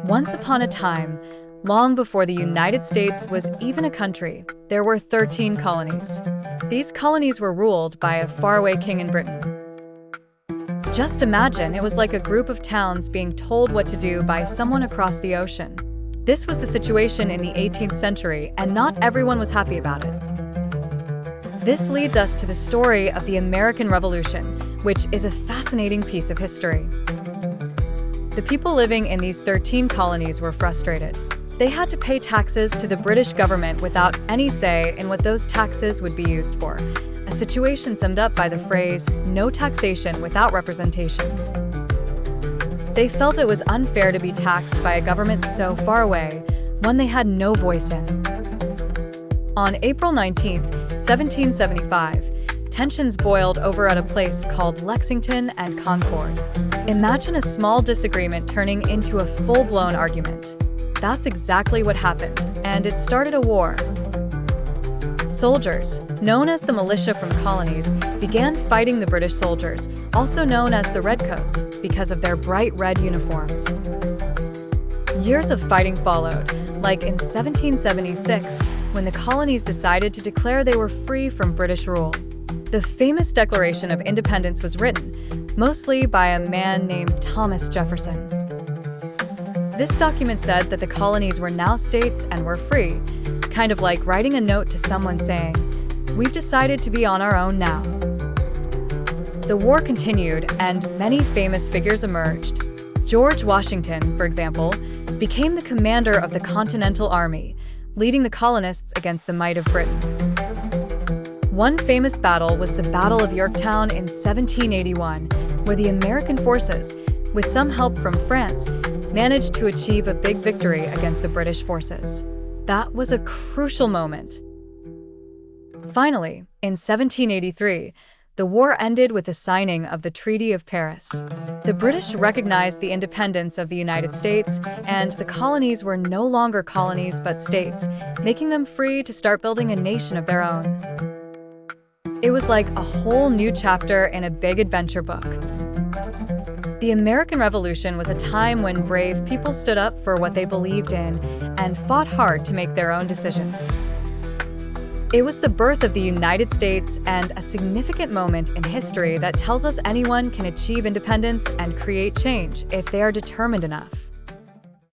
Once upon a time, long before the United States was even a country, there were 13 colonies. These colonies were ruled by a faraway king in Britain. Just imagine, it was like a group of towns being told what to do by someone across the ocean. This was the situation in the 18th century, and not everyone was happy about it. This leads us to the story of the American Revolution, which is a fascinating piece of history. The people living in these 13 colonies were frustrated. They had to pay taxes to the British government without any say in what those taxes would be used for, a situation summed up by the phrase, "no taxation without representation." They felt it was unfair to be taxed by a government so far away, one they had no voice in. On April 19, 1775, tensions boiled over at a place called Lexington and Concord. Imagine a small disagreement turning into a full-blown argument. That's exactly what happened, and it started a war. Soldiers, known as the militia from colonies, began fighting the British soldiers, also known as the Redcoats, because of their bright red uniforms. Years of fighting followed, like in 1776, when the colonies decided to declare they were free from British rule. The famous Declaration of Independence was written, mostly by a man named Thomas Jefferson. This document said that the colonies were now states and were free, kind of like writing a note to someone saying, "We've decided to be on our own now." The war continued, and many famous figures emerged. George Washington, for example, became the commander of the Continental Army, leading the colonists against the might of Britain. One famous battle was the Battle of Yorktown in 1781, where the American forces, with some help from France, managed to achieve a big victory against the British forces. That was a crucial moment. Finally, in 1783, the war ended with the signing of the Treaty of Paris. The British recognized the independence of the United States, and the colonies were no longer colonies but states, making them free to start building a nation of their own. It was like a whole new chapter in a big adventure book. The American Revolution was a time when brave people stood up for what they believed in and fought hard to make their own decisions. It was the birth of the United States and a significant moment in history that tells us anyone can achieve independence and create change if they are determined enough.